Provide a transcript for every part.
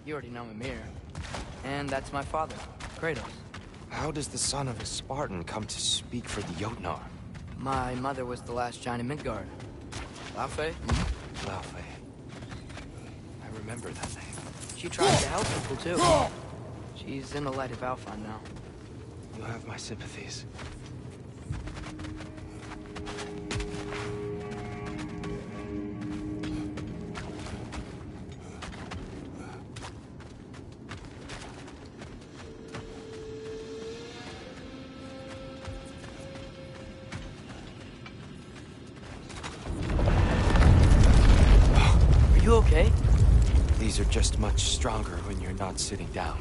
You already know Mimir. And that's my father, Kratos. How does the son of a Spartan come to speak for the Jotnar? My mother was the last giant in Midgard. Laufey? Laufey. I remember that name. She tried to help people, too. She's in the light of Alpha now. You have my sympathies. Are you okay? These are just much stronger when you're not sitting down.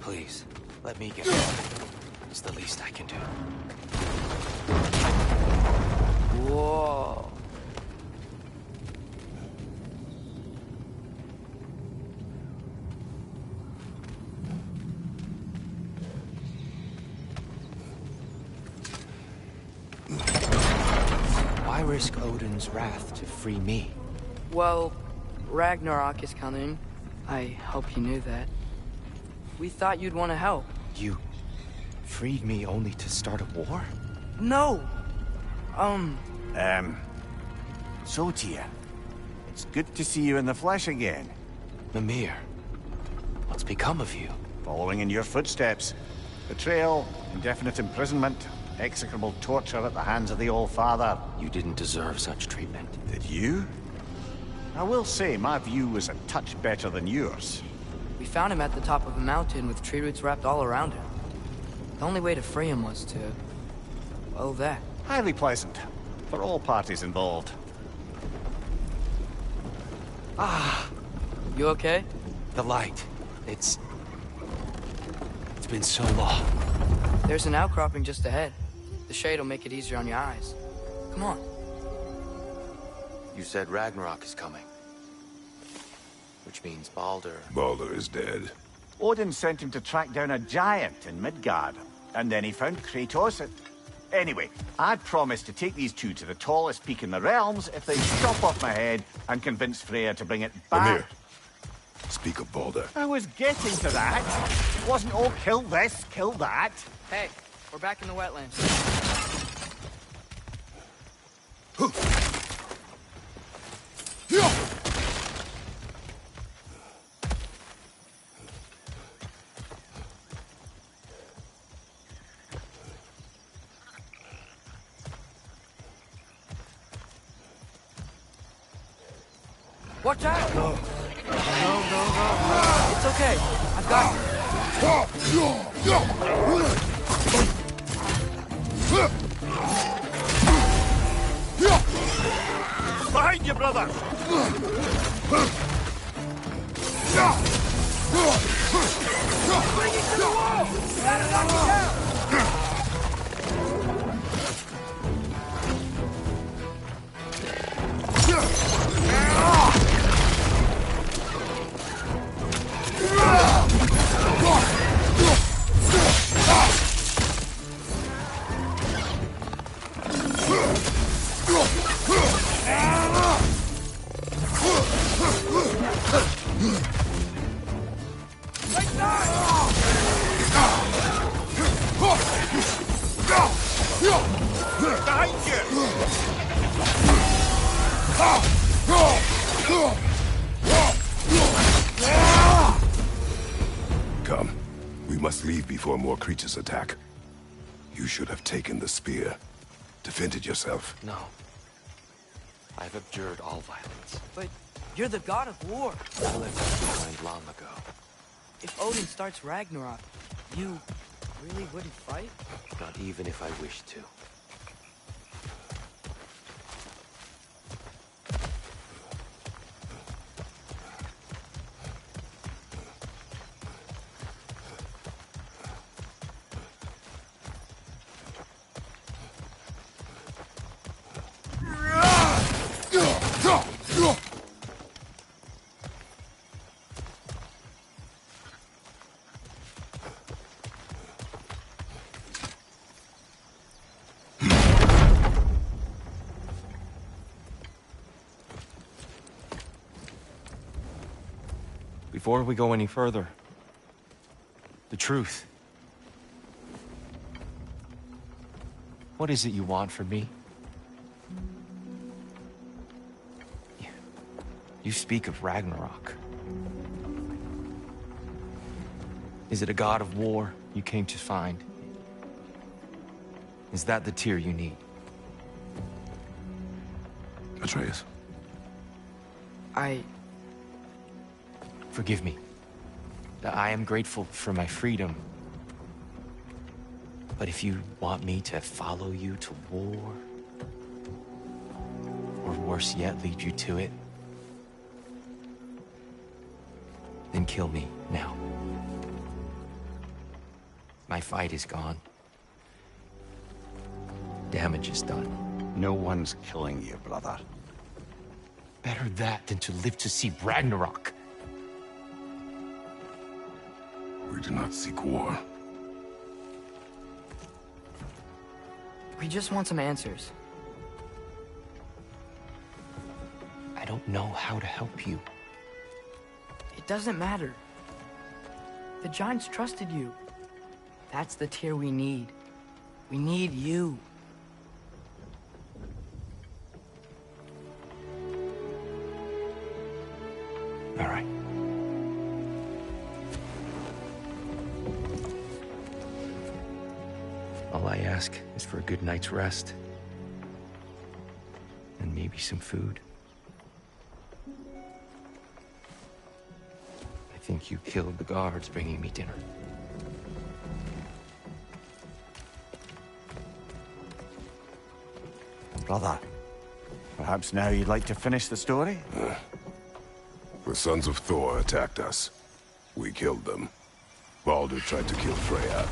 Please, let me get it. It's the least I can do. Whoa. Why risk Odin's wrath to free me? Well, Ragnarok is coming. I hope you knew that. We thought you'd want to help. You freed me only to start a war? No! So Tyr, it's good to see you in the flesh again. Mimir, what's become of you? Following in your footsteps. Betrayal, indefinite imprisonment, execrable torture at the hands of the All-Father. You didn't deserve such treatment. Did you? I will say, my view was a touch better than yours. We found him at the top of a mountain with tree roots wrapped all around him. The only way to free him was to... well, that. Highly pleasant. For all parties involved. You okay? The light. It's been so long. There's an outcropping just ahead. The shade will make it easier on your eyes. Come on. You said Ragnarok is coming. Which means Baldur... Baldur is dead. Odin sent him to track down a giant in Midgard. And then he found Kratos at... Anyway, I'd promised to take these two to the tallest peak in the realms if they chop off my head and convince Freya to bring it back. Mimir, speak of Baldur. I was getting to that. It wasn't, oh, kill this, kill that. Hey, we're back in the wetlands. Watch out! No. It's okay. I've got you. Behind you, brother! Bring it to the wall! You gotta knock it down! Come. We must leave before more creatures attack. You should have taken the spear. Defended yourself. No. I've abjured all violence. But you're the god of war. I left that behind long ago. If Odin starts Ragnarok, you really wouldn't fight? Not even if I wished to. Before we go any further, the truth. What is it you want from me? You speak of Ragnarok. Is it a god of war you came to find? Is that the tear you need? Atreus. Forgive me. I am grateful for my freedom. But if you want me to follow you to war, or worse yet, lead you to it, then kill me now. My fight is gone. Damage is done. No one's killing you, brother. Better that than to live to see Ragnarok. We do not seek war. We just want some answers. I don't know how to help you. It doesn't matter. The Giants trusted you. That's the tear we need. We need you. All right. All I ask is for a good night's rest. And maybe some food. I think you killed the guards bringing me dinner. Brother, perhaps now you'd like to finish the story? The sons of Thor attacked us. We killed them. Baldur tried to kill Freya.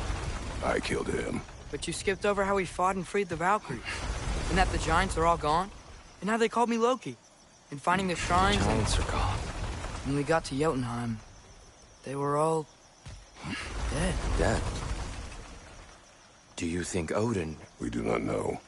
I killed him. But you skipped over how we fought and freed the Valkyries. And that the Giants are all gone. And how they called me Loki. And finding the shrines. The Giants are gone. When we got to Jotunheim, they were all dead. Dead? Do you think Odin... We do not know.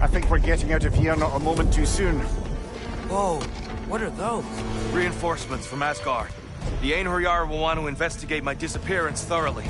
I think we're getting out of here not a moment too soon. Whoa, what are those? Reinforcements from Asgard. The Einherjar will want to investigate my disappearance thoroughly.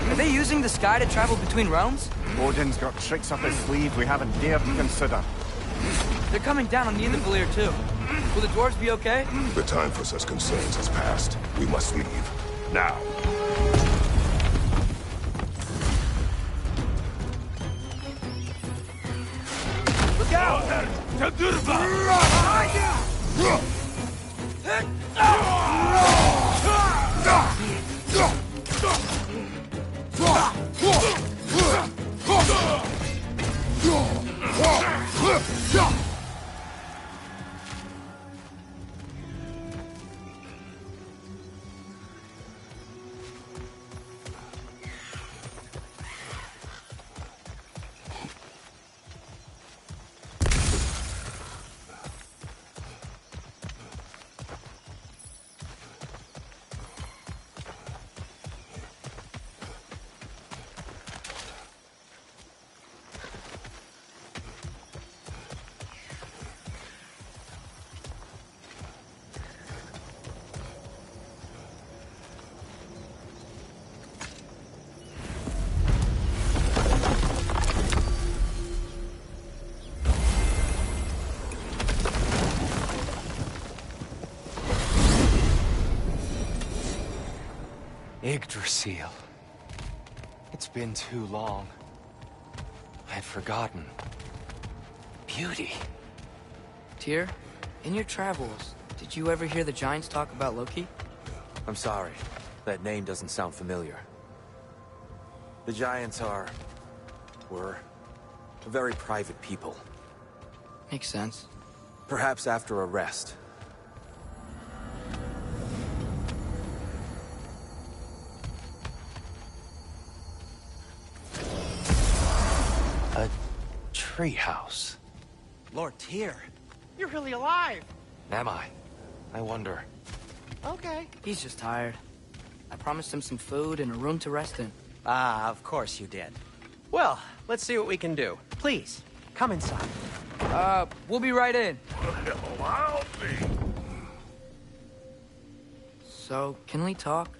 Are they using the sky to travel between realms? Odin's got tricks up his sleeve we haven't dared to consider. They're coming down on the Nidavellir too. Will the dwarves be okay? The time for such concerns has passed. We must leave. Now. Look out! Yggdrasil. It's been too long. I had forgotten. Beauty. Tyr, in your travels, did you ever hear the Giants talk about Loki? I'm sorry. That name doesn't sound familiar. The Giants were a very private people. Makes sense. Perhaps after a rest. A treehouse. Lord Tyr, you're really alive! Am I? I wonder. Okay. He's just tired. I promised him some food and a room to rest in. Ah, of course you did. Well, let's see what we can do. Please, come inside. We'll be right in. Well, I'll be. So, can we talk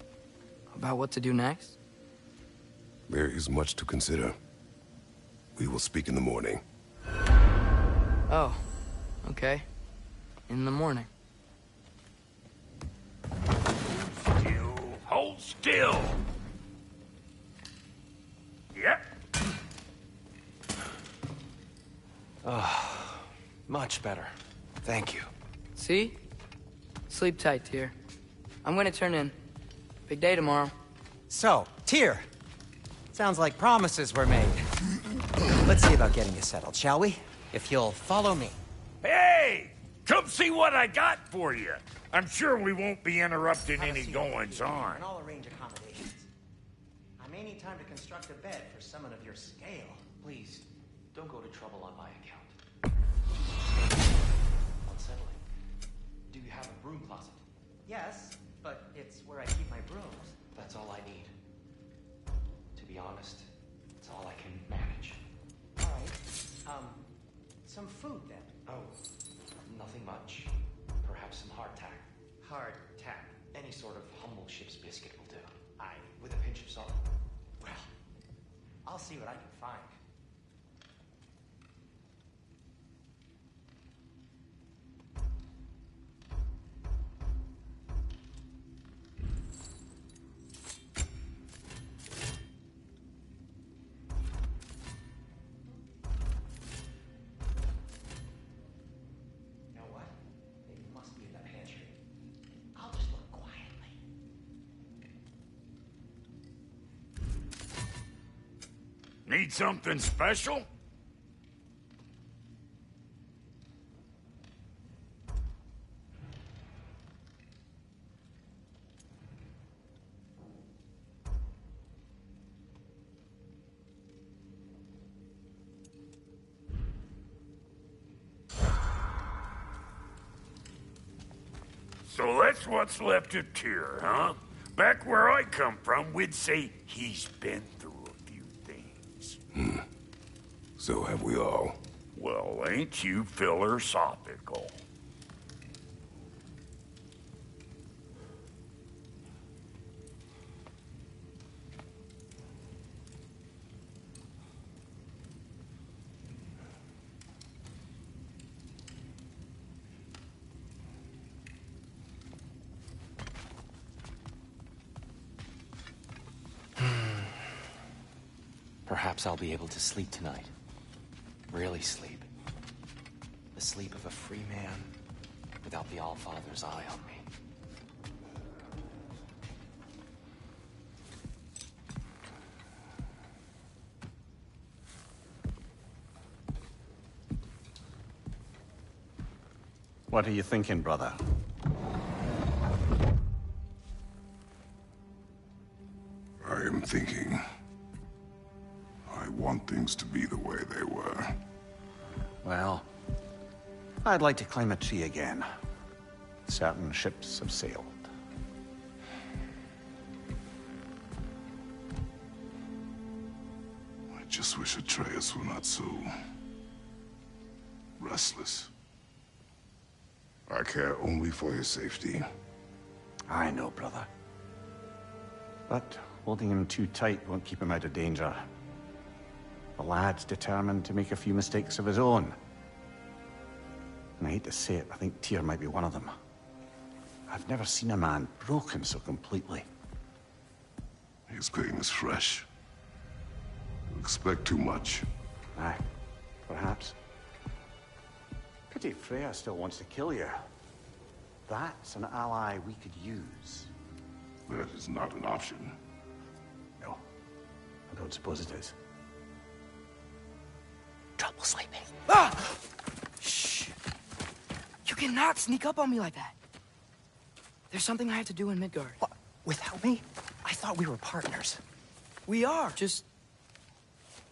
about what to do next? There is much to consider. We will speak in the morning. Oh, okay. In the morning. Hold still. Yep. Much better. Thank you. See? Sleep tight, Tyr. I'm gonna turn in. Big day tomorrow. So, Tyr. Sounds like promises were made. Let's see about getting you settled, shall we? If you'll follow me. Hey! Come see what I got for you. I'm sure we won't be interrupting any goings-on. And I'll arrange accommodations. I may need time to construct a bed for someone of your scale. Please, don't go to trouble on my account. Unsettling. Do you have a broom closet? Yes, but it's where I keep my brooms. That's all I need. To be honest, it's all I can manage. All right. Some food then. Oh, nothing much. Perhaps some hardtack. Hardtack. Any sort of humble ship's biscuit will do. Aye. With a pinch of salt. Well, I'll see what I can find. You know what? They must be in the pantry. I'll just look quietly. Need something special? So that's what's left of Tyr, huh? Back where I come from, we'd say he's been through a few things. So have we all. Well, ain't you philosophical? Perhaps I'll be able to sleep tonight. Really sleep. The sleep of a free man without the Allfather's eye on me. What are you thinking, brother? I am thinking. I want things to be the way they were. Well, I'd like to climb a tree again. Certain ships have sailed. I just wish Atreus were not so restless. I care only for his safety. I know, brother. But holding him too tight won't keep him out of danger. The lad's determined to make a few mistakes of his own. And I hate to say it, I think Tyr might be one of them. I've never seen a man broken so completely. His pain is fresh. You expect too much. Aye, perhaps. Pity Freya still wants to kill you. That's an ally we could use. That is not an option. No, I don't suppose it is. Trouble sleeping. Ah! Shh! You cannot sneak up on me like that. There's something I have to do in Midgard. What? Without me? I thought we were partners. We are. Just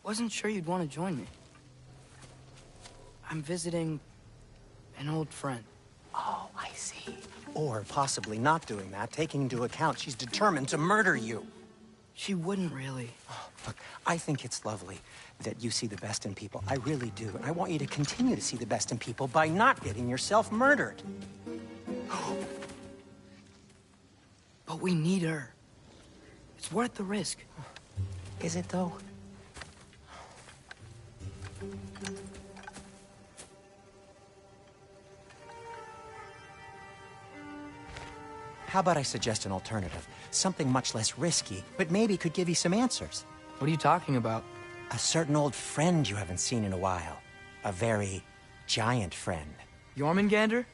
wasn't sure you'd want to join me. I'm visiting an old friend. Oh, I see. Or possibly not doing that, taking into account she's determined to murder you. She wouldn't really. Oh, look, I think it's lovely that you see the best in people. I really do. And I want you to continue to see the best in people by not getting yourself murdered. But we need her. It's worth the risk. Is it, though? How about I suggest an alternative? Something much less risky, but maybe could give you some answers. What are you talking about? A certain old friend you haven't seen in a while. A very giant friend. Jormungandr?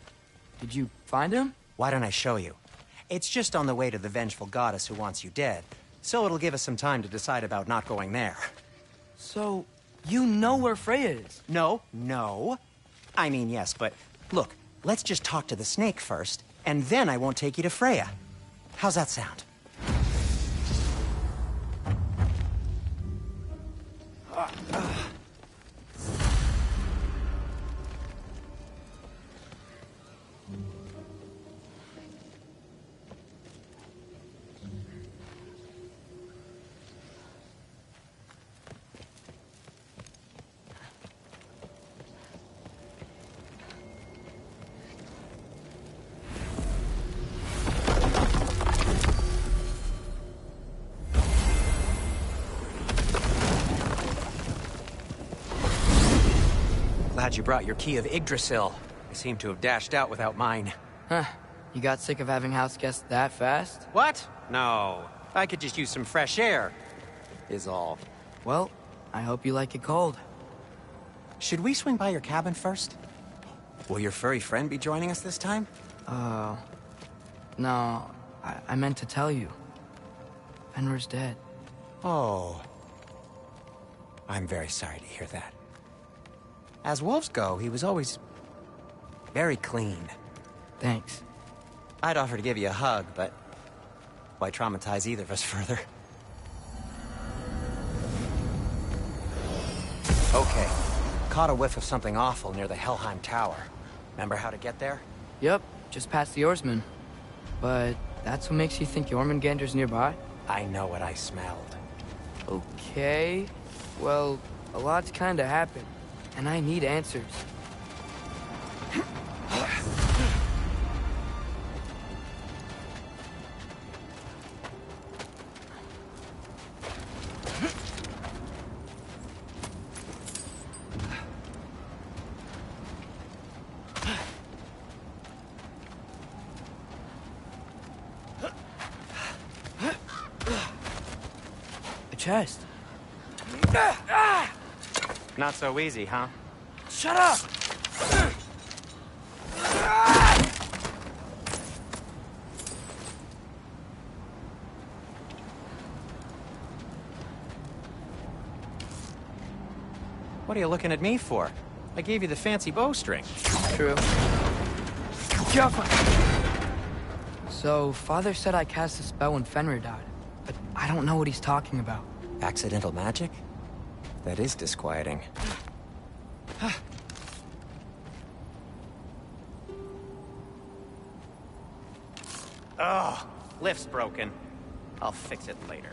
Did you find him? Why don't I show you? It's just on the way to the vengeful goddess who wants you dead, so it'll give us some time to decide about not going there. So, you know where Freya is? No. I mean, yes, but look, let's just talk to the snake first, and then I won't take you to Freya. How's that sound? Glad you brought your key of Yggdrasil. I seem to have dashed out without mine. Huh. You got sick of having house guests that fast? What? No. I could just use some fresh air, is all. Well, I hope you like it cold. Should we swing by your cabin first? Will your furry friend be joining us this time? No. I meant to tell you. Fenrir's dead. Oh. I'm very sorry to hear that. As wolves go, he was always very clean. Thanks. I'd offer to give you a hug, but why traumatize either of us further? Okay. Caught a whiff of something awful near the Helheim Tower. Remember how to get there? Yep, just past the oarsman. But that's what makes you think Jormungandr's nearby? I know what I smelled. Okay. Well, a lot's kinda happened. And I need answers. A chest. Not so easy, huh? Shut up! What are you looking at me for? I gave you the fancy bowstring. True. Jaffa! So, Father said I cast a spell when Fenrir died, but I don't know what he's talking about. Accidental magic? That is disquieting. Oh, lift's broken. I'll fix it later.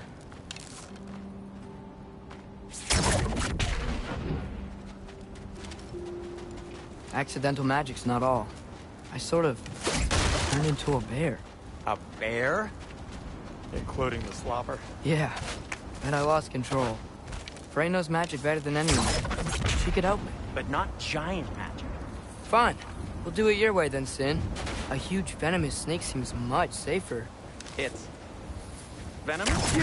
Accidental magic's not all. I sort of turned into a bear. A bear? Including the slobber. Yeah, and I lost control. Frey knows magic better than anyone. She could help me. But not giant magic. Fine. We'll do it your way then, Sin. A huge venomous snake seems much safer. It's venomous?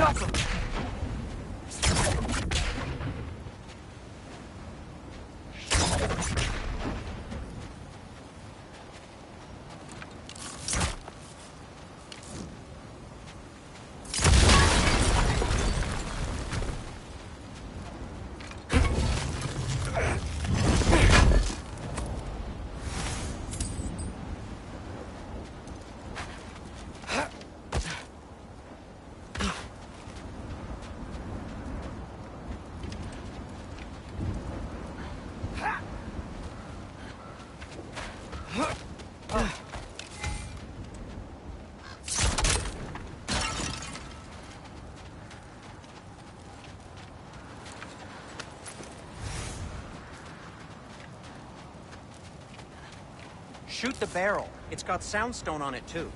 Shoot the barrel. It's got soundstone on it, too.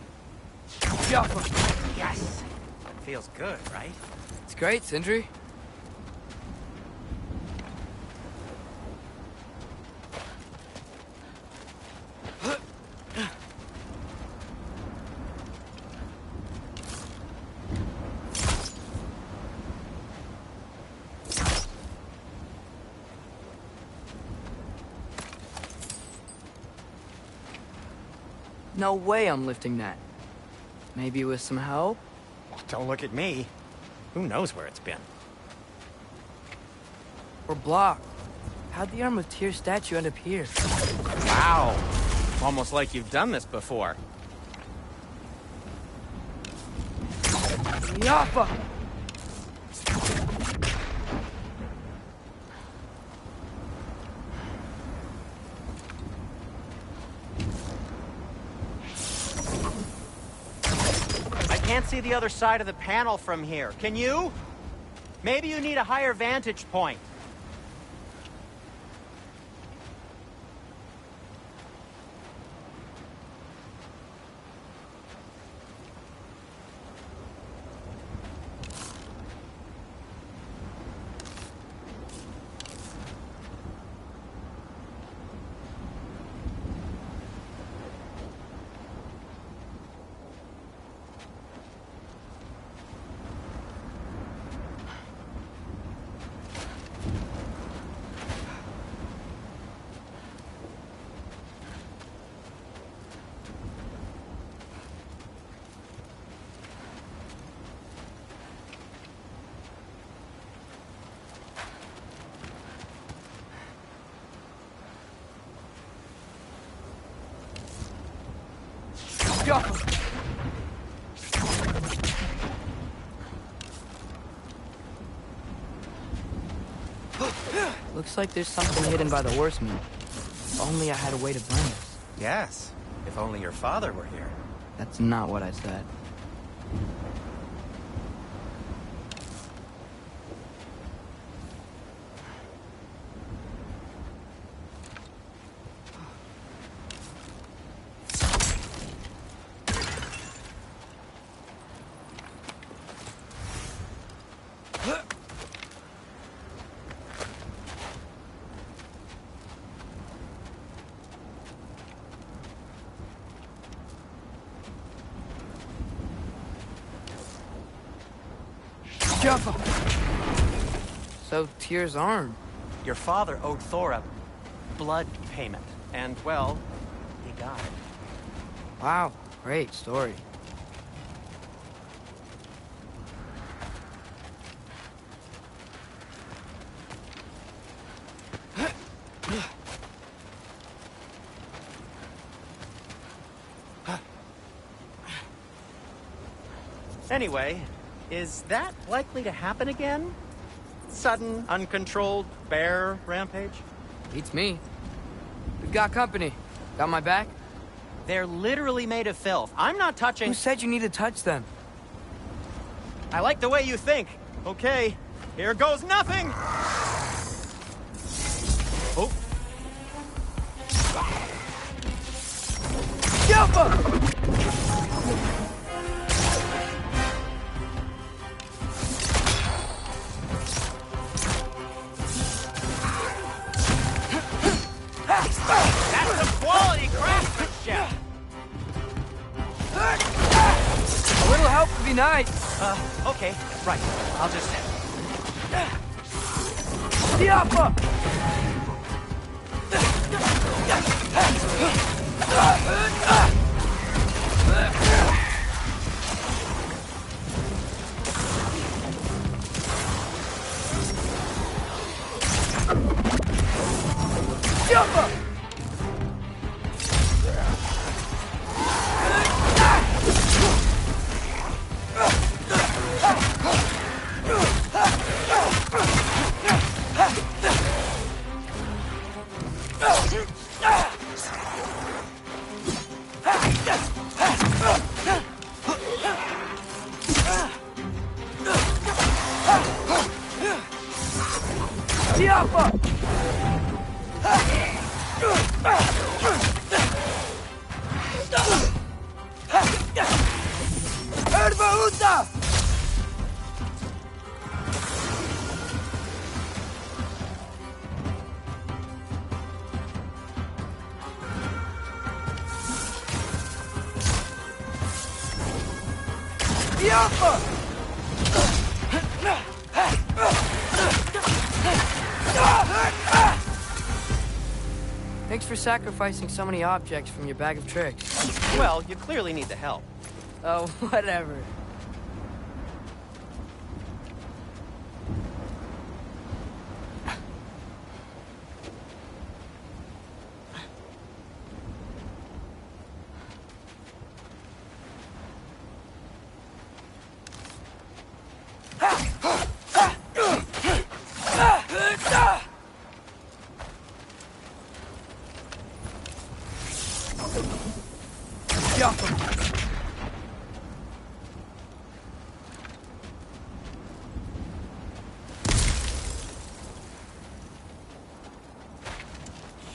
Yes! Feels good, right? It's great, Sindri. No way I'm lifting that. Maybe with some help? Don't look at me. Who knows where it's been? We're blocked. How'd the Arm of Tyr statue end up here? Wow. Almost like you've done this before. Yappa! I can't see the other side of the panel from here. Can you? Maybe you need a higher vantage point. Looks like there's something hidden by the horsemen. If only I had a way to burn this. Yes. If only your father were here. That's not what I said. So, Tyr's arm. Your father owed Thor a blood payment. And, well, he died. Wow, great story. Anyway, is that likely to happen again? Sudden, uncontrolled bear rampage? Beats me. We've got company. Got my back? They're literally made of filth. I'm not touching... Who said you need to touch them? I like the way you think. Okay, here goes nothing! Oh. Yappa! That's some quality craftsmanship! A little help would be nice. Okay, right. I'll just... Diapa! Diapa! Diapa! Erba Uta! Diapa! Thanks for sacrificing so many objects from your bag of tricks. Well, you clearly need the help. Oh, whatever.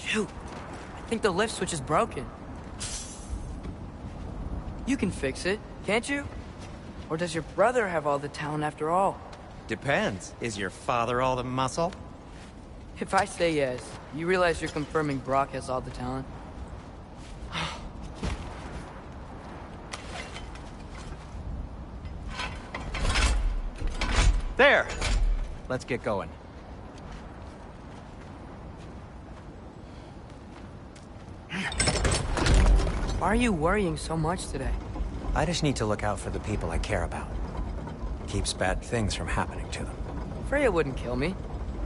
Shoot, I think the lift switch is broken. You can fix it, can't you? Or does your brother have all the talent after all? Depends. Is your father all the muscle? If I say yes, you realize you're confirming Brock has all the talent? There! Let's get going. Why are you worrying so much today? I just need to look out for the people I care about. Keeps bad things from happening to them. Freya wouldn't kill me.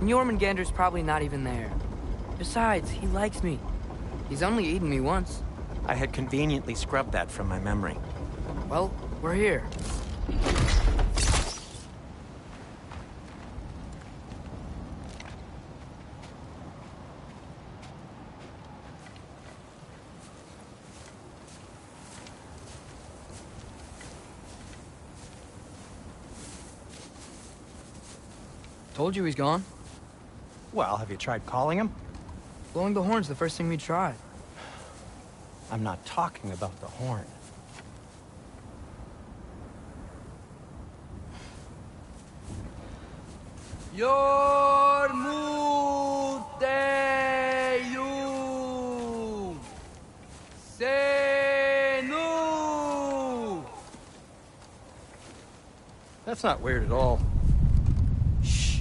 And Jormungandr's probably not even there. Besides, he likes me. He's only eaten me once. I had conveniently scrubbed that from my memory. Well, we're here. Told you he's gone. Well, have you tried calling him? Blowing the horn's the first thing we tried. I'm not talking about the horn. Yormuteyum Senu. That's not weird at all. Shh.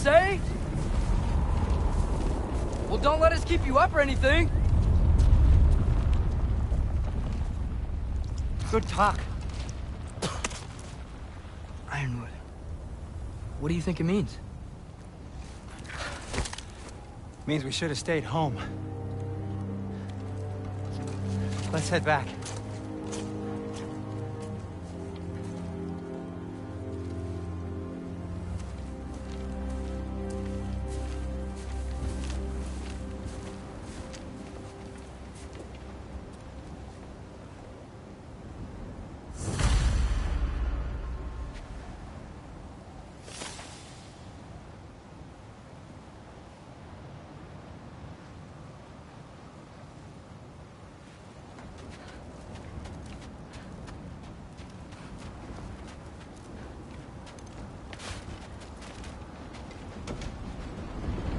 say? Well, don't let us keep you up or anything. Good talk. Ironwood. What do you think it means? Means we should have stayed home. Let's head back.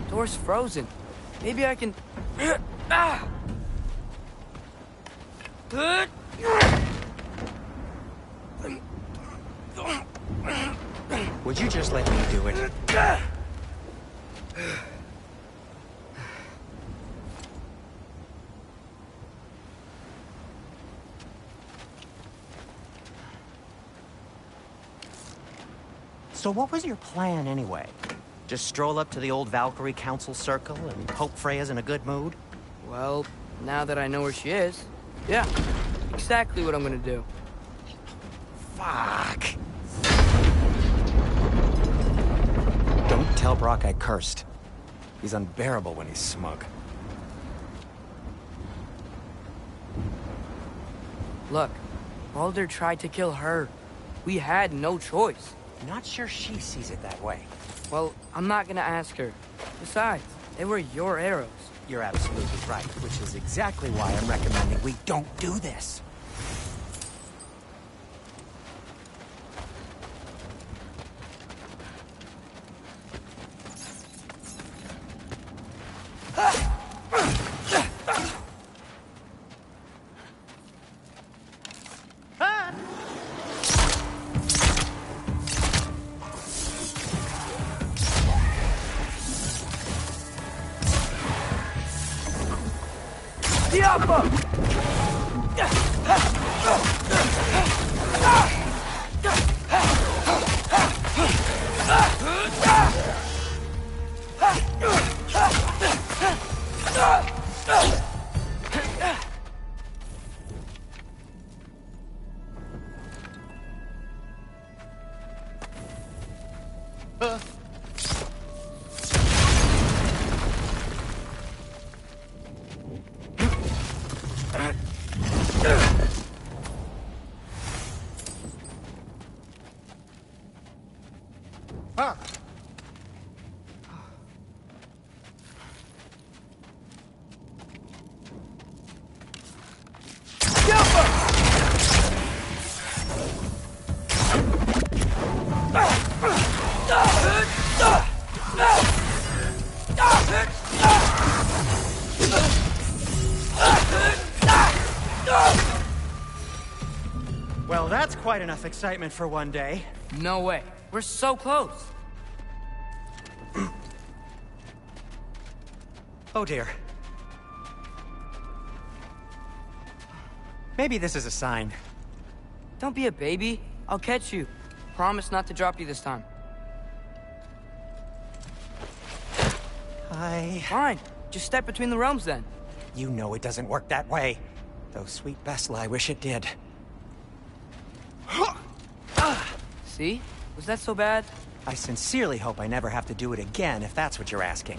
Door's frozen. Maybe I can... Ah! Would you just let me do it? So what was your plan anyway? Just stroll up to the old Valkyrie Council circle and hope Freya's in a good mood? Well, now that I know where she is, yeah, exactly what I'm gonna do. Fuck. Don't tell Brock I cursed. He's unbearable when he's smug. Look, Baldur tried to kill her. We had no choice. Not sure she sees it that way. Well, I'm not gonna ask her. Besides, they were your arrows. You're absolutely right, which is exactly why I'm recommending we don't do this. Well, that's quite enough excitement for one day. No way. We're so close. Oh dear. Maybe this is a sign. Don't be a baby. I'll catch you. Promise not to drop you this time. Fine. Just step between the realms then. You know it doesn't work that way. Though sweet Bessel, I wish it did. See? Was that so bad? I sincerely hope I never have to do it again, if that's what you're asking.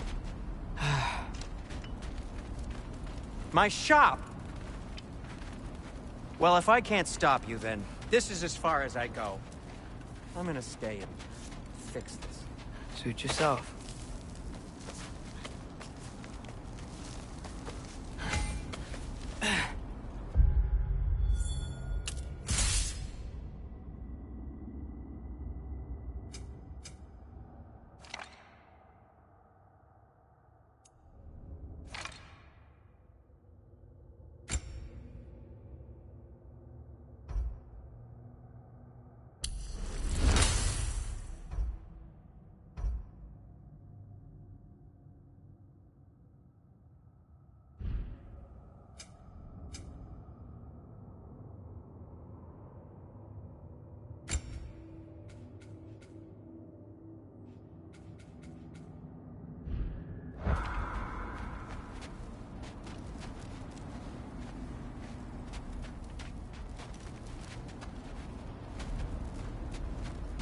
My shop! Well, if I can't stop you, then this is as far as I go. I'm gonna stay and fix this. Suit yourself.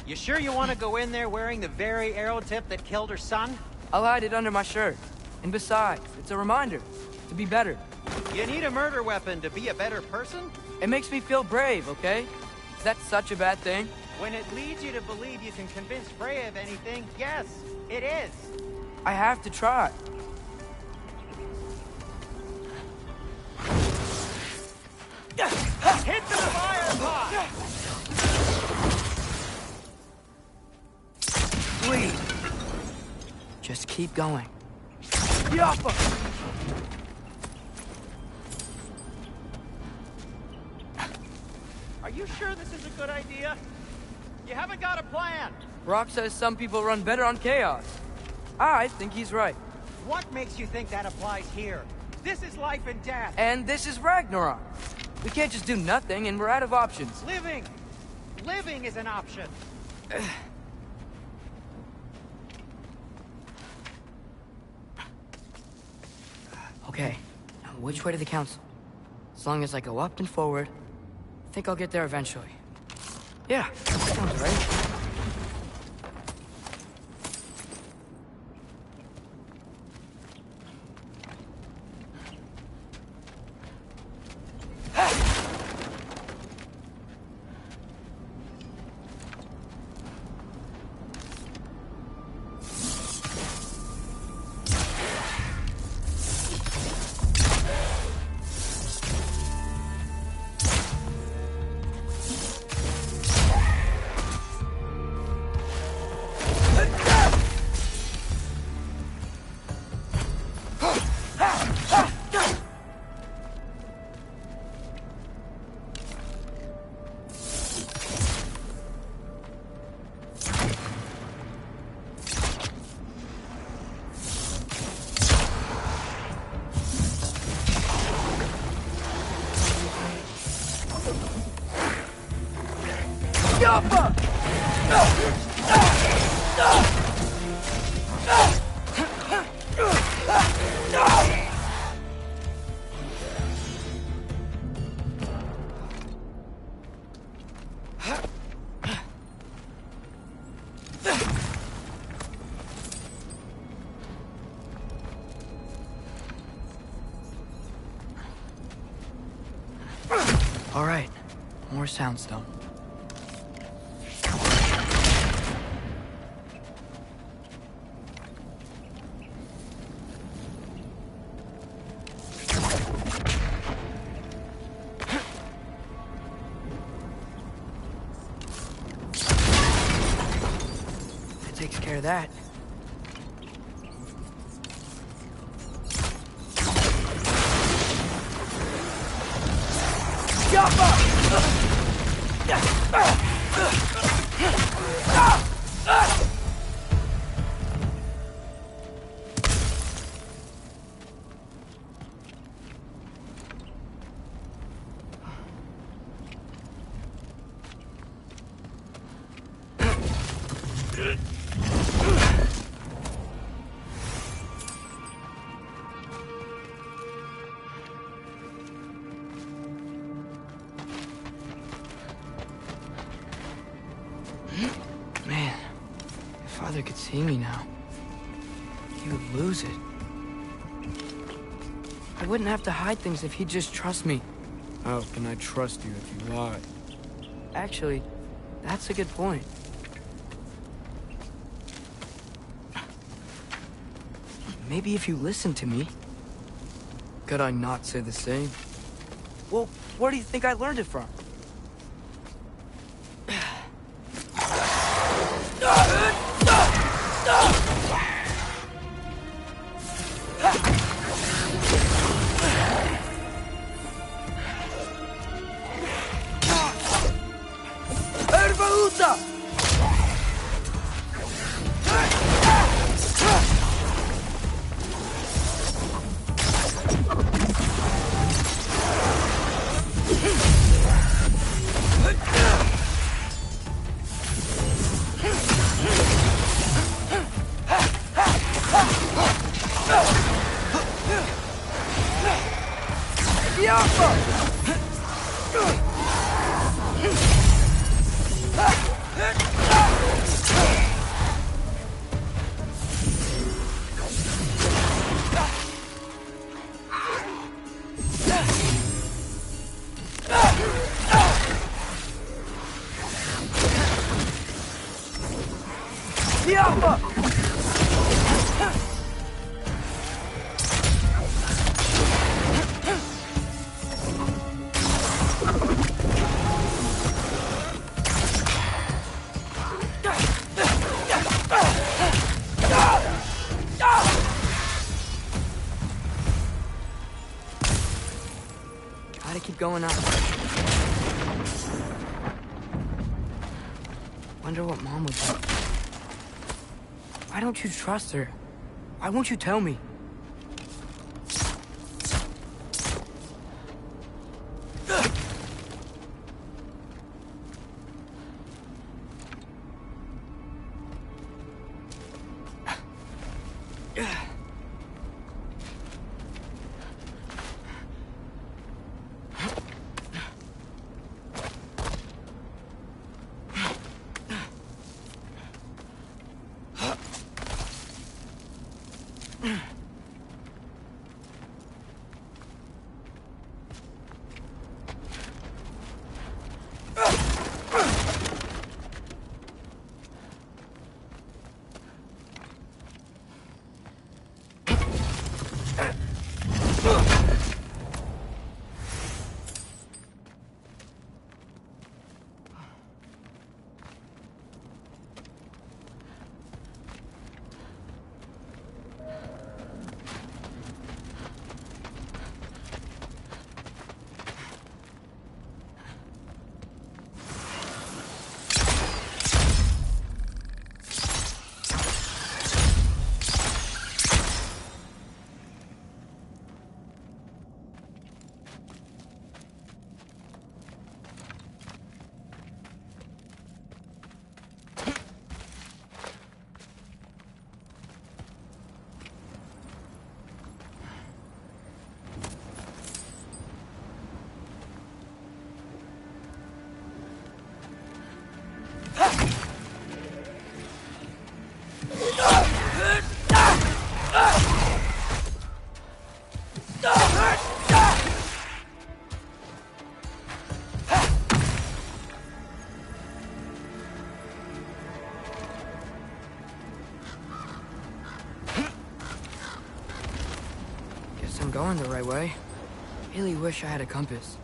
You sure you want to go in there wearing the very arrow tip that killed her son? I'll hide it under my shirt. And besides, it's a reminder to be better. You need a murder weapon to be a better person? It makes me feel brave, okay? Is that such a bad thing? When it leads you to believe you can convince Freya of anything, yes, it is. I have to try. Hit the fire pot! Bleed. Just keep going. Yappa! Are you sure this is a good idea? You haven't got a plan. Rock says some people run better on chaos. I think he's right. What makes you think that applies here? This is life and death. And this is Ragnarok. We can't just do nothing, and we're out of options. Living! Living is an option. Okay, now which way to the council? As long as I go up and forward, I think I'll get there eventually. Yeah, sounds right. All right, more soundstone. That takes care of that. Man, if Father could see me now, he would lose it. I wouldn't have to hide things if he'd just trust me. How can I trust you if you lie? Actually, that's a good point. Maybe if you listen to me. Could I not say the same? Well, where do you think I learned it from? Gotta keep going up. Wonder what Mom would do. Why don't you trust her? Why won't you tell me? Guess I'm going the right way. Really wish I had a compass.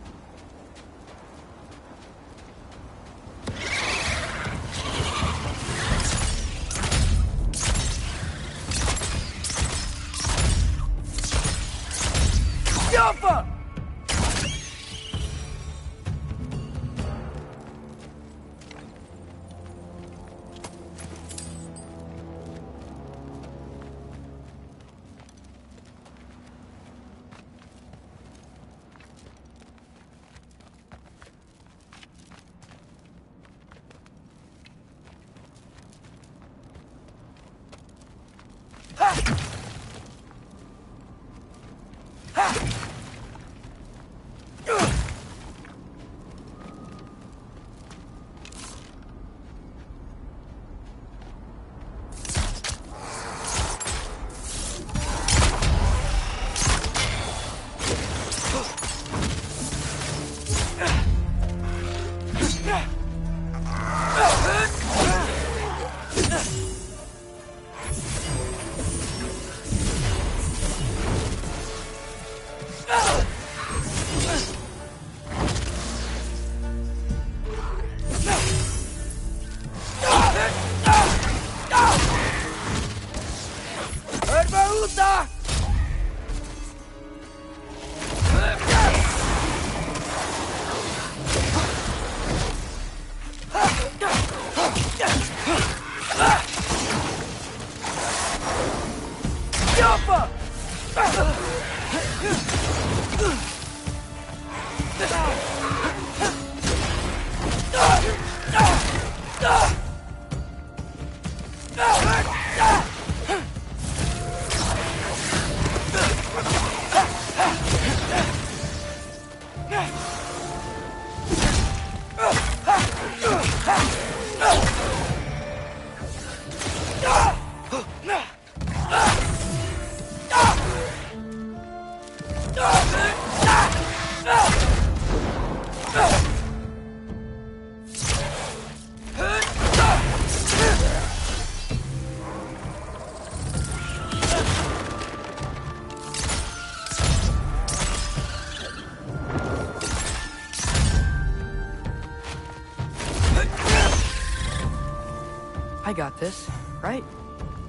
I got this, right?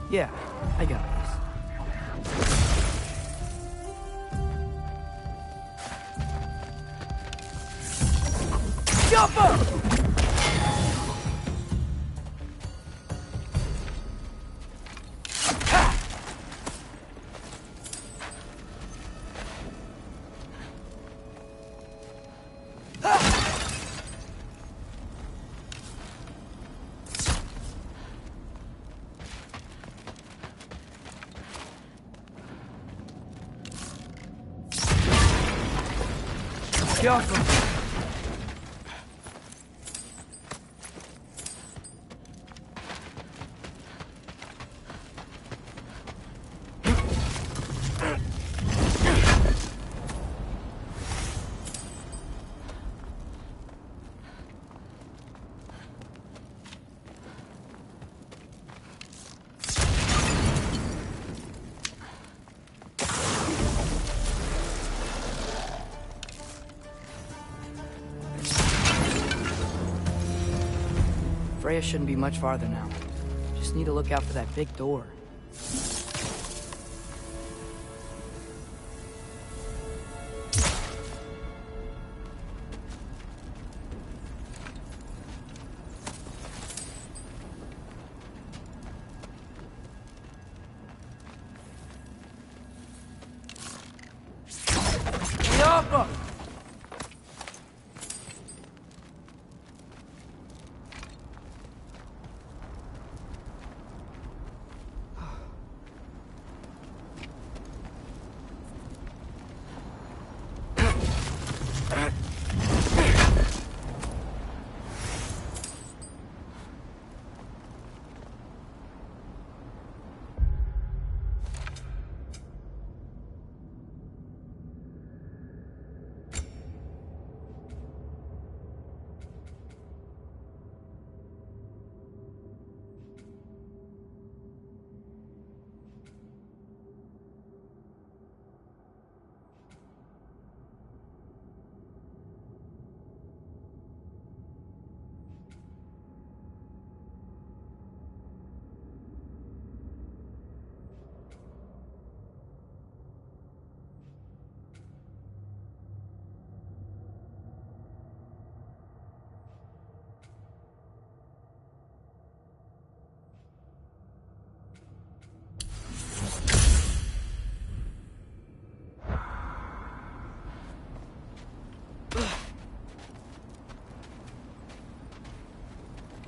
Yeah, I got this. Jump up! Careful. Freya shouldn't be much farther now. Just need to look out for that big door. Yappa!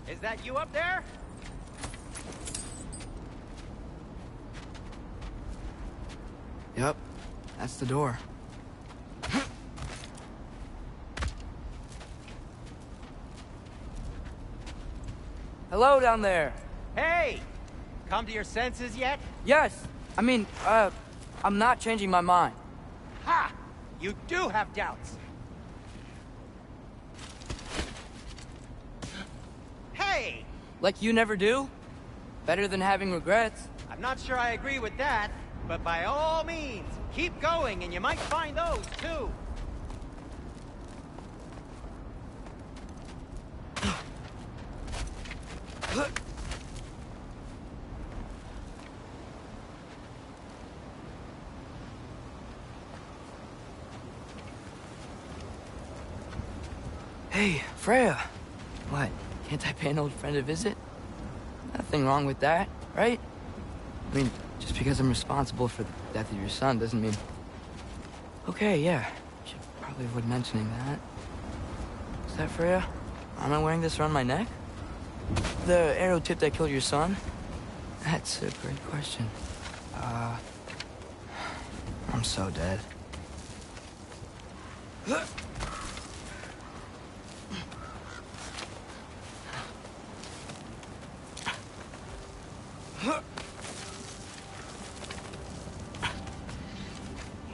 Is that you up there? Yep, that's the door. Hello down there. Hey! Come to your senses yet? Yes, I mean, I'm not changing my mind. Ha! You do have doubts. Hey! Like you never do? Better than having regrets. I'm not sure I agree with that, but by all means, keep going and you might find those too. Hey, Freya. What? Can't I pay an old friend a visit? Nothing wrong with that, right? I mean, just because I'm responsible for the death of your son doesn't mean... Okay, yeah. Should probably avoid mentioning that. Is that Freya? Am I wearing this around my neck? The arrow tip that killed your son? That's a great question. I'm so dead.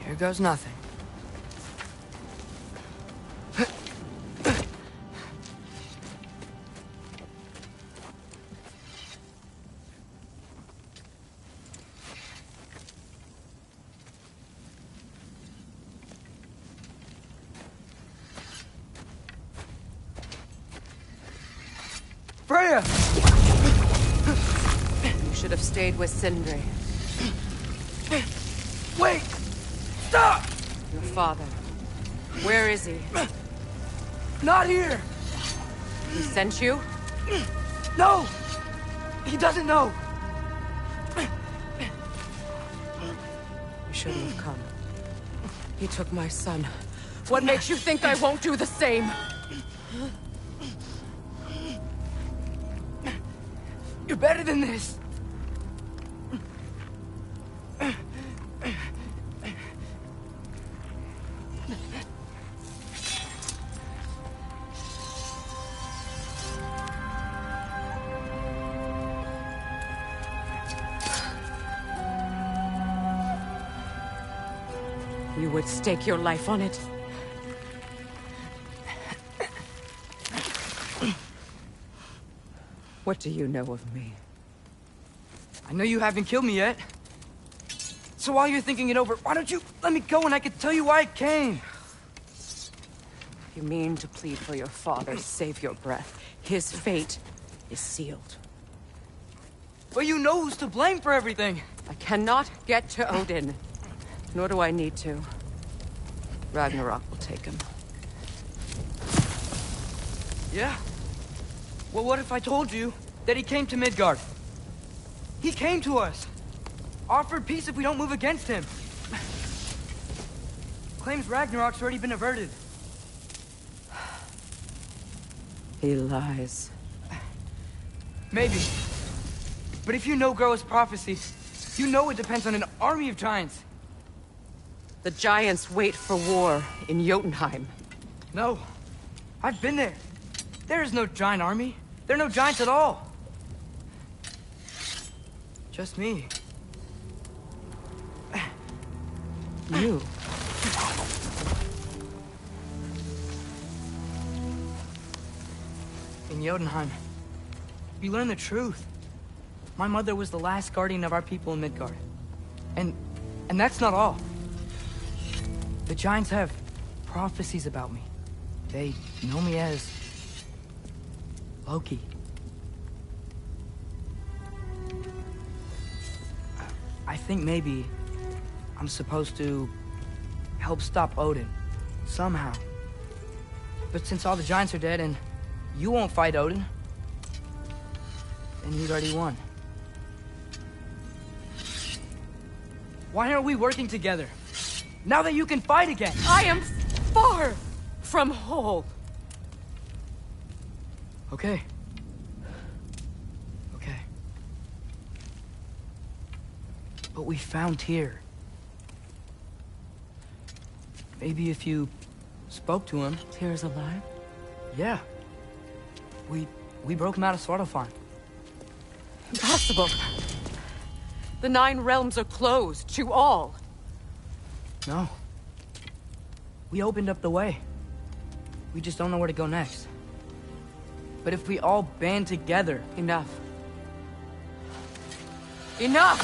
Here goes nothing. Freya! should have stayed with Sindri. Wait! Stop! Your father. Where is he? Not here! He sent you? No! He doesn't know! You shouldn't have come. He took my son. What makes you think I won't do the same? You're better than this! You would stake your life on it? What do you know of me? I know you haven't killed me yet. So while you're thinking it over, why don't you let me go and I can tell you why I came? You mean to plead for your father, save your breath. His fate is sealed. But you know who's to blame for everything. I cannot get to Odin. Nor do I need to. Ragnarok will take him. Yeah? Well, what if I told you that he came to Midgard? He came to us. Offered peace if we don't move against him. Claims Ragnarok's already been averted. He lies. Maybe. But if you know Groa's prophecy, you know it depends on an army of giants. The giants wait for war in Jotunheim. No. I've been there. There is no giant army. There are no giants at all. Just me. You. In Jotunheim, you learn the truth. My mother was the last guardian of our people in Midgard. And that's not all. The giants have prophecies about me. They know me as Loki. I think maybe I'm supposed to help stop Odin, somehow. But since all the giants are dead and you won't fight Odin, then he's already won. Why aren't we working together? Now that you can fight again! I am far from whole. Okay. Okay. But we found Tyr. Maybe if you spoke to him... Tyr's alive? Yeah. We broke him out of Svartalfheim. Impossible. The 9 realms are closed to all. No. We opened up the way. We just don't know where to go next. But if we all band together... Enough. Enough!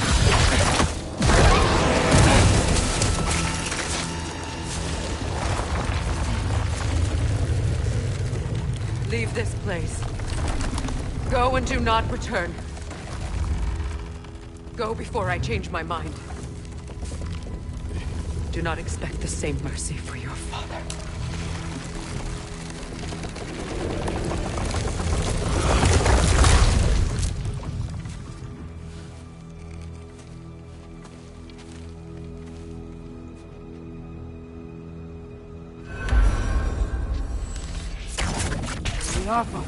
Leave this place. Go and do not return. Go before I change my mind. Do not expect the same mercy for your father. Get off him.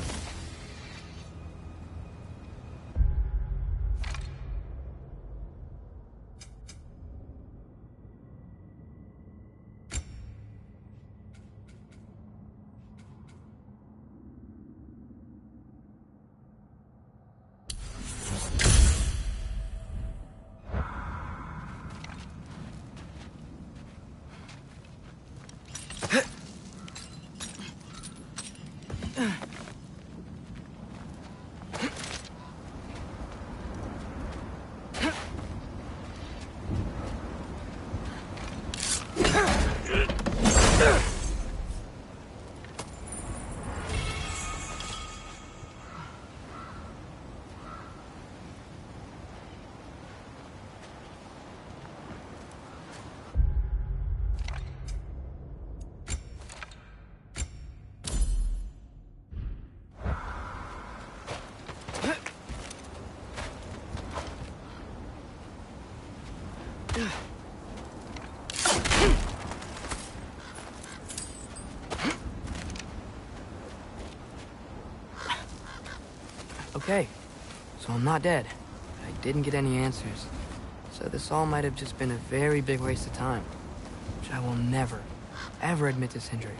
Okay, so I'm not dead. I didn't get any answers. So this all might have just been a very big waste of time. Which I will never, ever admit to Sindri.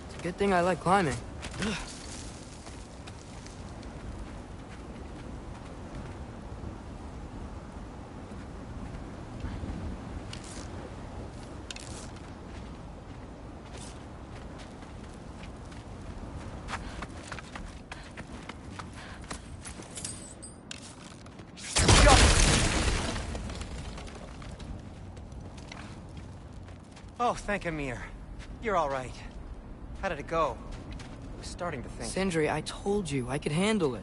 It's a good thing I like climbing. Oh, thank Amir. You're all right. How did it go? I was starting to think... Sindri, I told you I could handle it.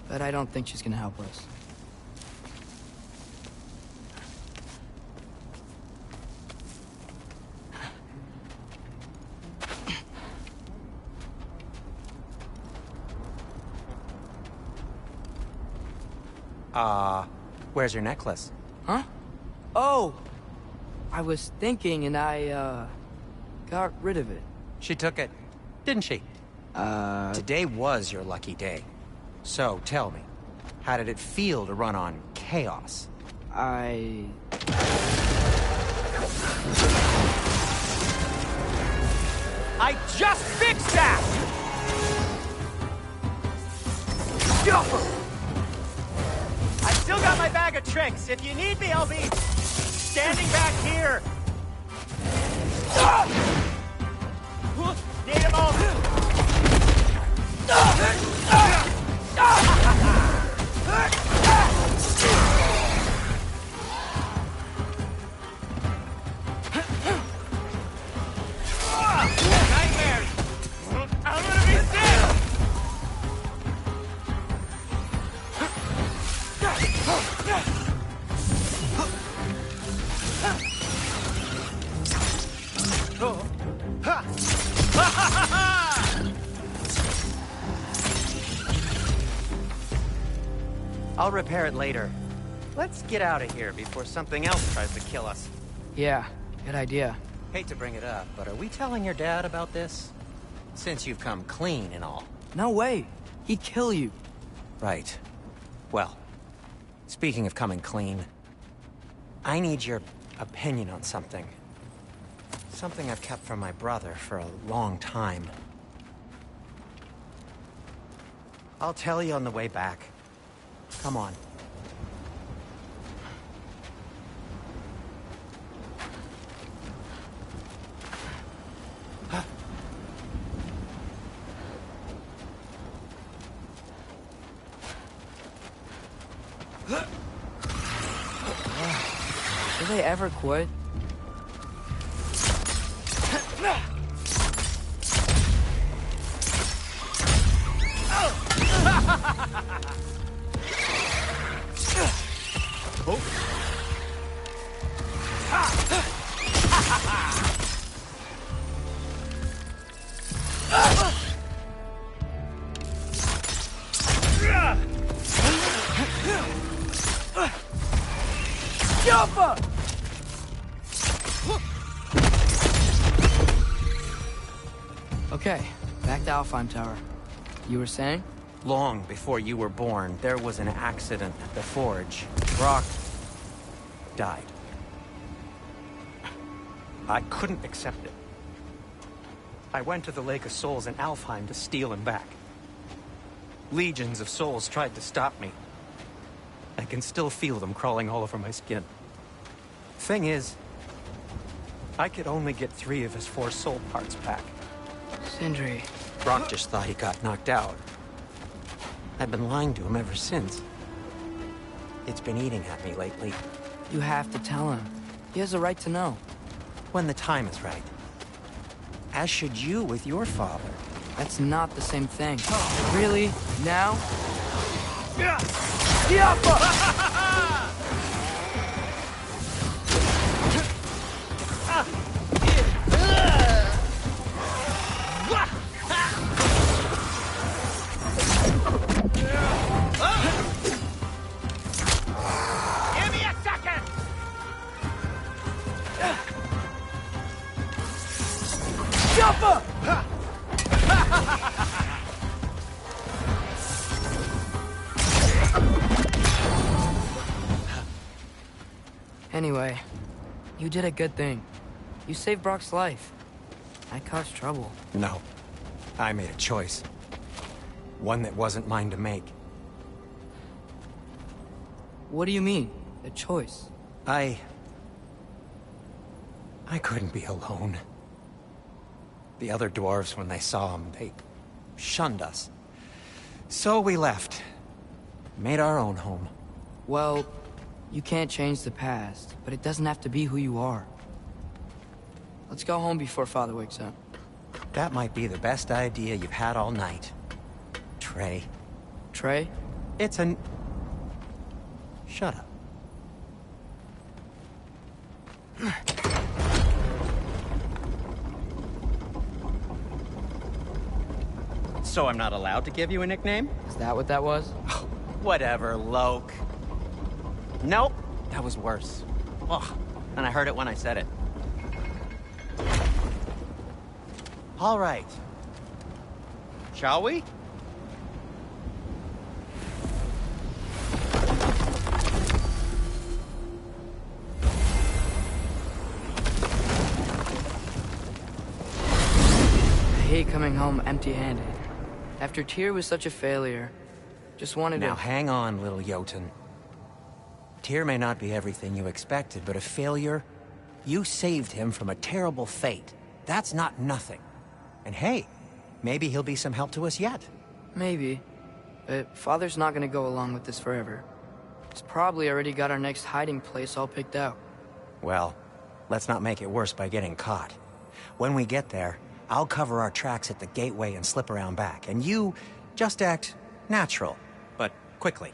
But I don't think she's gonna help us. Where's your necklace? Huh? Oh! I was thinking and I, got rid of it. She took it, didn't she? Today was your lucky day. So, tell me, how did it feel to run on chaos? I just fixed that! I still got my bag of tricks. If you need me, I'll be standing back here. Need them all. Nightmares. I'm gonna be sick. I'll repair it later. Let's get out of here before something else tries to kill us. yeah, good idea. Hate to bring it up, but are we telling your dad about this? Since you've come clean and all. No way. He'd kill you. Right. Well, speaking of coming clean, I need your opinion on something. Something I've kept from my brother for a long time. I'll tell you on the way back. Come on. Do they ever quit? Okay, back to Alfheim Tower. You were saying? Long before you were born, there was an accident at the forge. Brock died. I couldn't accept it. I went to the Lake of Souls in Alfheim to steal him back. Legions of souls tried to stop me. I can still feel them crawling all over my skin. Thing is, I could only get 3 of his 4 soul parts back. Sindri. Brock just thought he got knocked out. I've been lying to him ever since. It's been eating at me lately. You have to tell him. He has a right to know. When the time is right. As should you with your father. That's not the same thing. Really? Now? Anyway, you did a good thing. You saved Brock's life. I caused trouble. No. I made a choice. One that wasn't mine to make. What do you mean? A choice? I couldn't be alone. The other dwarves, when they saw him, they shunned us. So we left. Made our own home. Well, you can't change the past, but it doesn't have to be who you are. Let's go home before Father wakes up. That might be the best idea you've had all night. Trey. Trey? It's an... Shut up. So I'm not allowed to give you a nickname? Is that what that was? Whatever, Loke. Nope, that was worse. Ugh, and I heard it when I said it. All right. Shall we? I hate coming home empty-handed. After Tyr was such a failure, just wanted to... Now hang on, little Jotun. Tyr may not be everything you expected, but a failure? You saved him from a terrible fate. That's not nothing. And hey, maybe he'll be some help to us yet. Maybe. But Father's not gonna go along with this forever. He's probably already got our next hiding place all picked out. Well, let's not make it worse by getting caught. When we get there, I'll cover our tracks at the gateway and slip around back. And you just act natural, but quickly.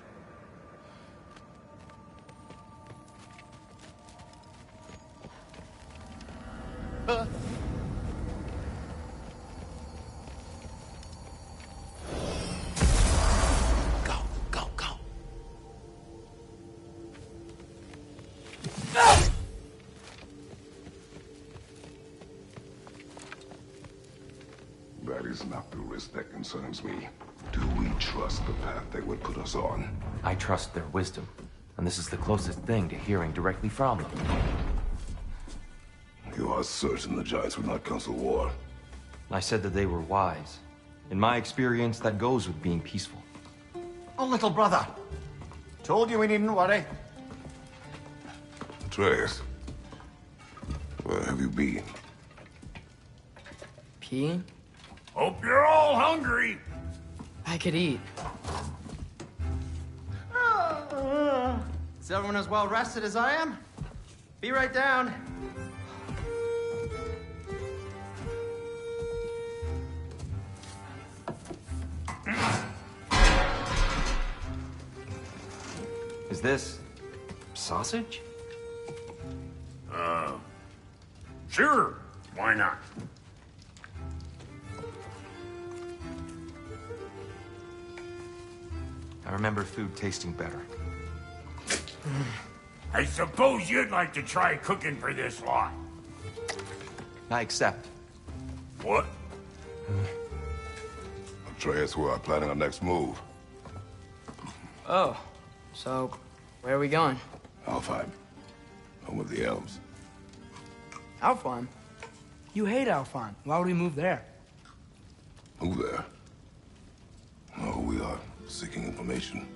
That is not the risk that concerns me. Do we trust the path they would put us on? I trust their wisdom, and this is the closest thing to hearing directly from them. You are certain the Giants would not counsel war? I said that they were wise. In my experience, that goes with being peaceful. Oh, little brother. Told you we needn't worry. Atreus, where have you been? Peeing? Hope you're all hungry. I could eat. Is everyone as well rested as I am? Be right down. Is this sausage? Sure. Why not? I remember food tasting better. I suppose you'd like to try cooking for this lot. I accept. What? Atreus, we are planning our next move. Oh, so where are we going? Alfheim. Home of the elves. Alfheim? You hate Alfheim. Why would we move there? Who there? Oh, we are seeking information.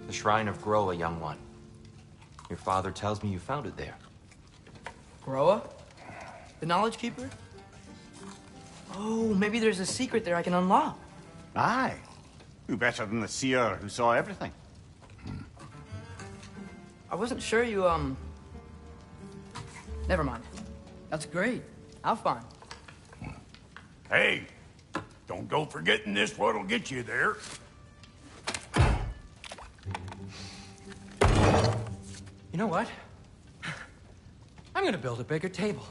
The Shrine of Groa, young one. Your father tells me you found it there. Groa? The Knowledge Keeper? Oh, maybe there's a secret there I can unlock. Aye. Who better than the seer who saw everything? I wasn't sure you, Never mind. That's great. Alfheim. Hey, don't go forgetting this what'll get you there. You know what? I'm gonna build a bigger table.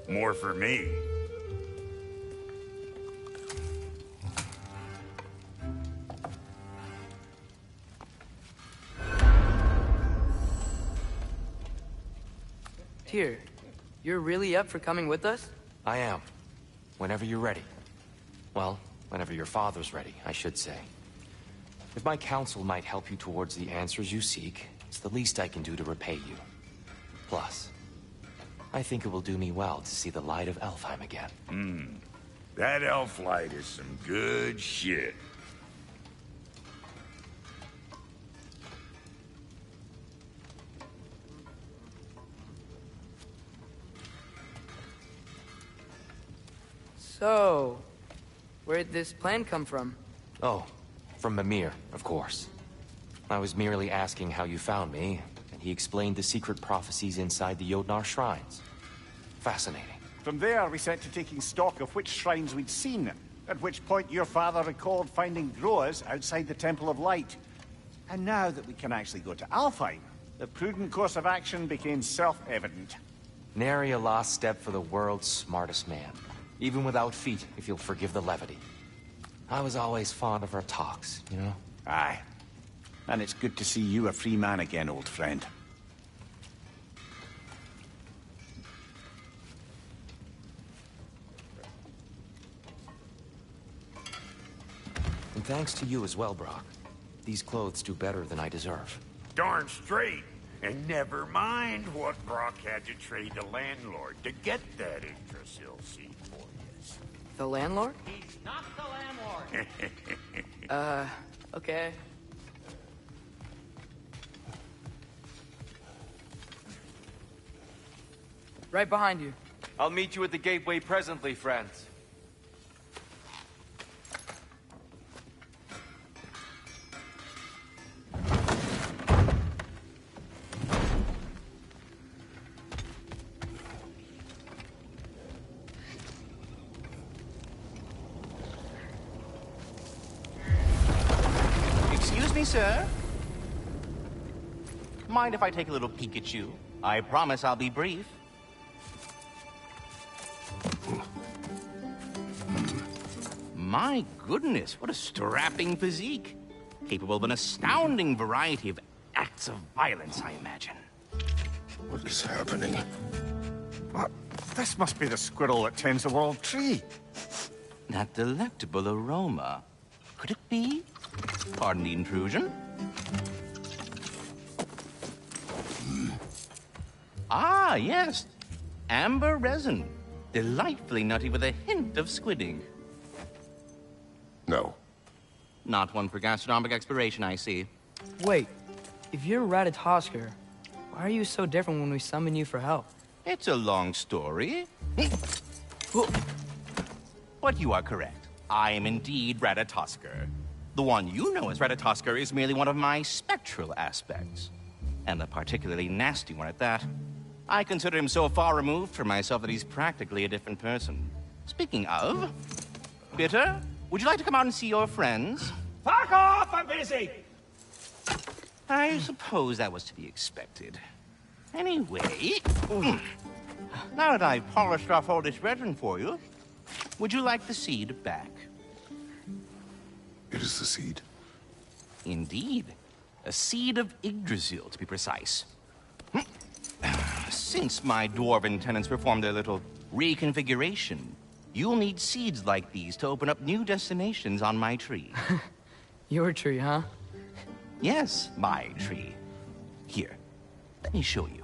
More for me. Tyr, you're really up for coming with us? I am. Whenever you're ready. Well, whenever your father's ready, I should say. If my counsel might help you towards the answers you seek, it's the least I can do to repay you. Plus, I think it will do me well to see the light of Elfheim again. That elf light is some good shit. So, where'd this plan come from? Oh, from Mimir, of course. I was merely asking how you found me, and he explained the secret prophecies inside the Jotnar shrines. Fascinating. From there, we set to taking stock of which shrines we'd seen, at which point your father recalled finding growers outside the Temple of Light. And now that we can actually go to Alfheim, the prudent course of action became self-evident. Nary a lost step for the world's smartest man. Even without feet, if you'll forgive the levity. I was always fond of our talks, you know? Aye. And it's good to see you a free man again, old friend. And thanks to you as well, Brock. These clothes do better than I deserve. Darn straight. And never mind what Brock had to trade the landlord to get that Yggdrasil seed for you. The landlord? He's not the landlord. Okay. Right behind you. I'll meet you at the gateway presently, friends. Excuse me, sir. Mind if I take a little peek at you? I promise I'll be brief. My goodness, what a strapping physique. Capable of an astounding variety of acts of violence, I imagine. What is happening? What? This must be the squirrel that tends the world tree. That delectable aroma. Could it be? Pardon the intrusion. Ah, yes. Amber resin. Delightfully nutty with a hint of squidding. No. Not one for gastronomic exploration, I see. Wait, if you're Ratatosker, why are you so different when we summon you for help? It's a long story. But you are correct. I am indeed Ratatosker. The one you know as Ratatosker is merely one of my spectral aspects. And a particularly nasty one at that. I consider him so far removed from myself that he's practically a different person. Speaking of... Bitter, would you like to come out and see your friends? Fuck off! I'm busy! I suppose that was to be expected. Anyway... Now that I've polished off all this resin for you, would you like the seed back? It is the seed. Indeed. A seed of Yggdrasil, to be precise. Since my dwarven tenants performed their little reconfiguration, you'll need seeds like these to open up new destinations on my tree. Your tree, huh? Yes, my tree. Here, let me show you.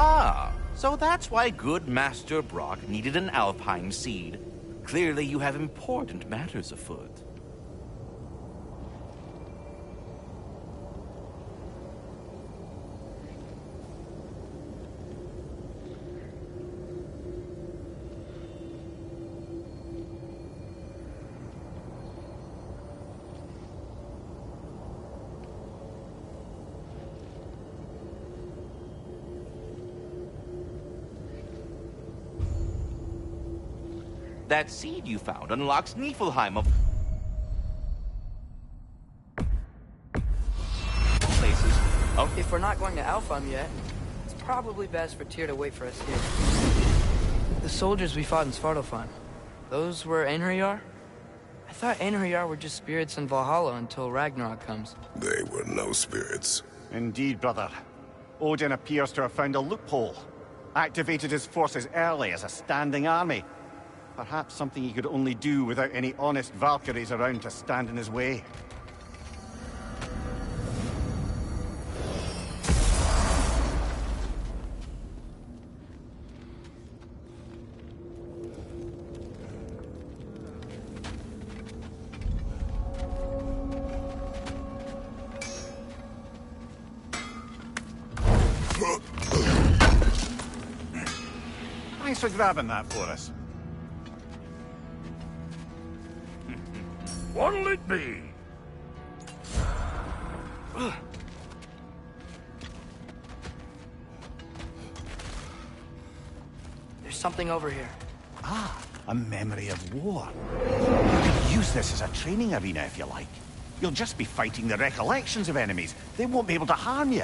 Ah, so that's why good Master Brock needed an Alfheim seed. Clearly you have important matters afoot. That seed you found unlocks Niflheim of... places. Oh. If we're not going to Alfheim yet, it's probably best for Tyr to wait for us here. The soldiers we fought in Svartalfheim, Those were Einherjar? I thought Einherjar were just spirits in Valhalla until Ragnarok comes. They were no spirits. Indeed, brother. Odin appears to have found a loophole. Activated his forces early as a standing army. Perhaps something he could only do without any honest Valkyries around to stand in his way. Thanks for grabbing that for us. What'll it be? There's something over here. Ah, a memory of war. You could use this as a training arena if you like. You'll just be fighting the recollections of enemies. They won't be able to harm you.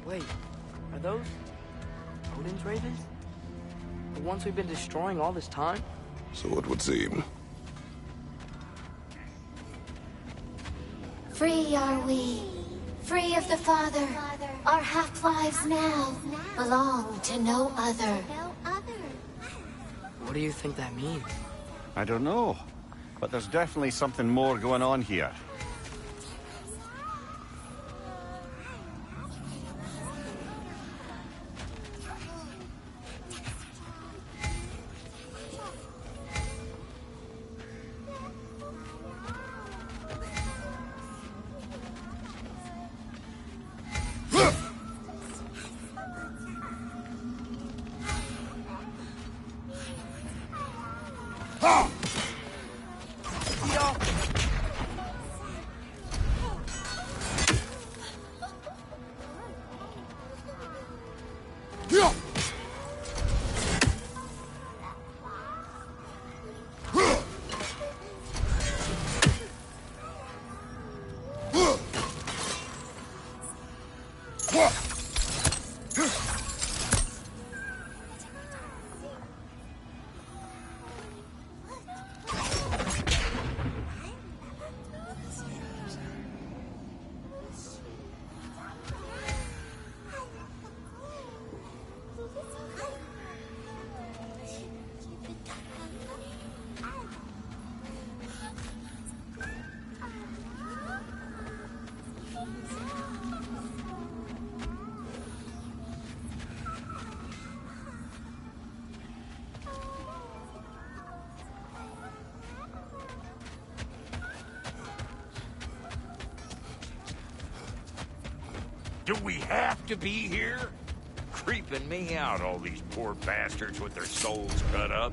Wait, are those Odin's ravens? The ones we've been destroying all this time? So it would seem. Free are we, free of the Father. Our half-lives now belong to no other. What do you think that means? I don't know, but there's definitely something more going on here. Do we have to be here? Creeping me out, all these poor bastards with their souls cut up.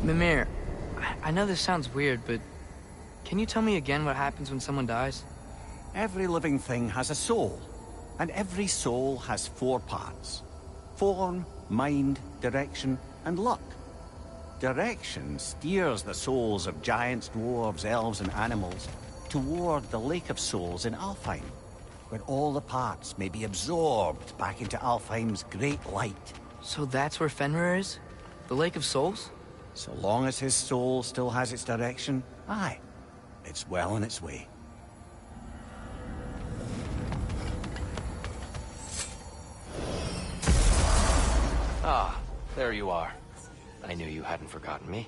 Mimir, I know this sounds weird, but can you tell me again what happens when someone dies? Every living thing has a soul, and every soul has 4 parts. Form, mind, direction, and luck. Direction steers the souls of giants, dwarves, elves, and animals toward the Lake of Souls in Alfheim, where all the parts may be absorbed back into Alfheim's great light. So that's where Fenrir is? The Lake of Souls? So long as his soul still has its direction, aye, it's well on its way. Ah, there you are. I knew you hadn't forgotten me.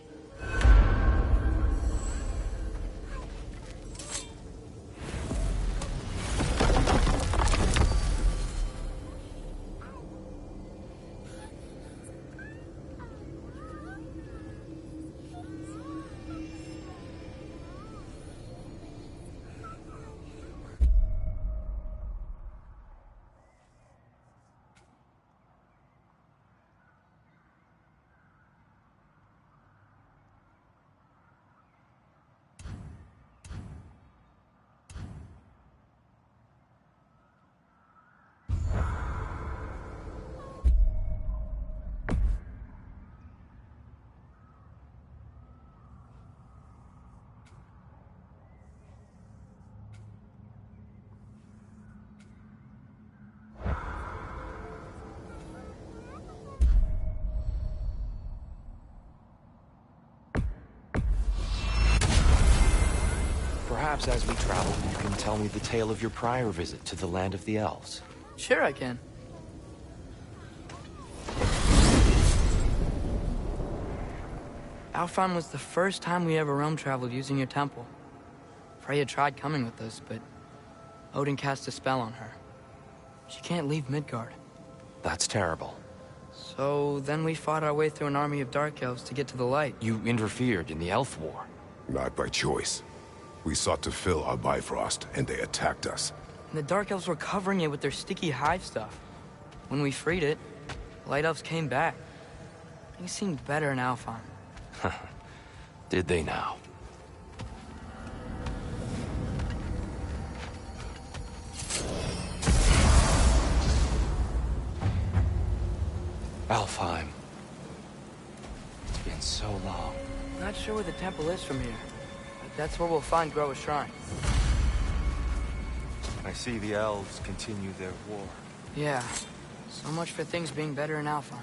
Perhaps as we travel, you can tell me the tale of your prior visit to the land of the elves. Sure I can. Alfheim was the first time we ever realm traveled using your temple. Freya tried coming with us, but Odin cast a spell on her. She can't leave Midgard. That's terrible. So then we fought our way through an army of dark elves to get to the light. You interfered in the elf war. Not by choice. We sought to fill our Bifrost, and they attacked us. And the dark elves were covering it with their sticky hive stuff. When we freed it, the light elves came back. Things seemed better in Alfheim. Did they now? Alfheim. It's been so long. Not sure where the temple is from here, but that's where we'll find Groa's shrine. I see the elves continue their war. Yeah, so much for things being better in Alfheim.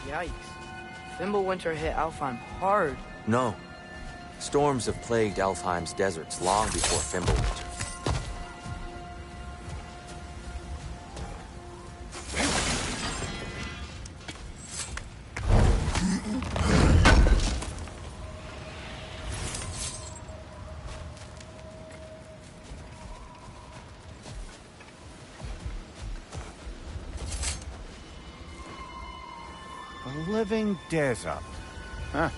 Yikes. Fimbulwinter hit Alfheim hard. No. Storms have plagued Alfheim's deserts long before Fimbulwinter. A living desert. Huh.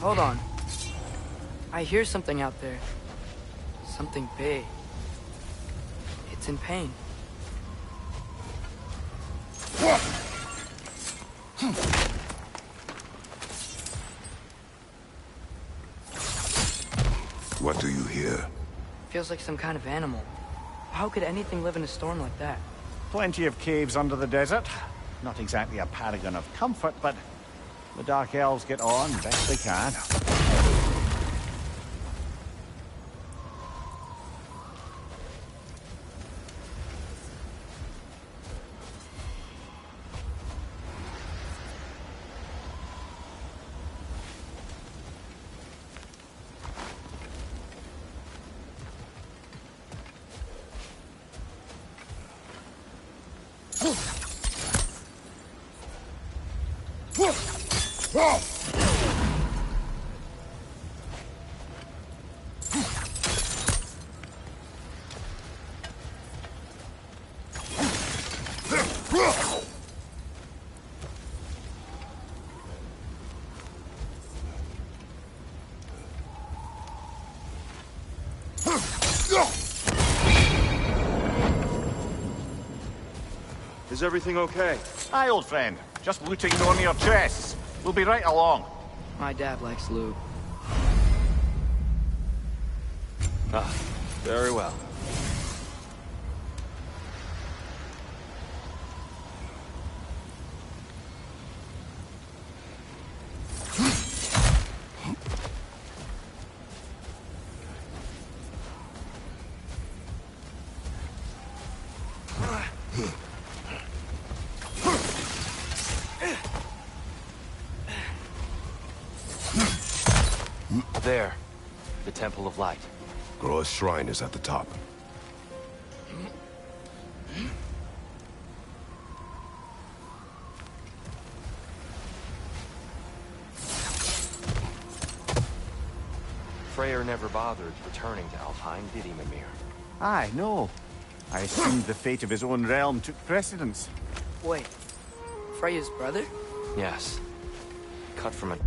Hold on. I hear something out there. Something big. It's in pain. What do you hear? Feels like some kind of animal. How could anything live in a storm like that? Plenty of caves under the desert. Not exactly a paragon of comfort, but the Dark Elves get on best they can. Is everything okay? Hi, old friend. Just looting one of your chests. We'll be right along. My dad likes loot. Ah, very well. There. The Temple of Light. Groa's shrine is at the top. Freyr never bothered returning to Alfheim, did he, Mimir? Aye, no. I assumed the fate of his own realm took precedence. Wait, Freya's brother? Yes. Cut from a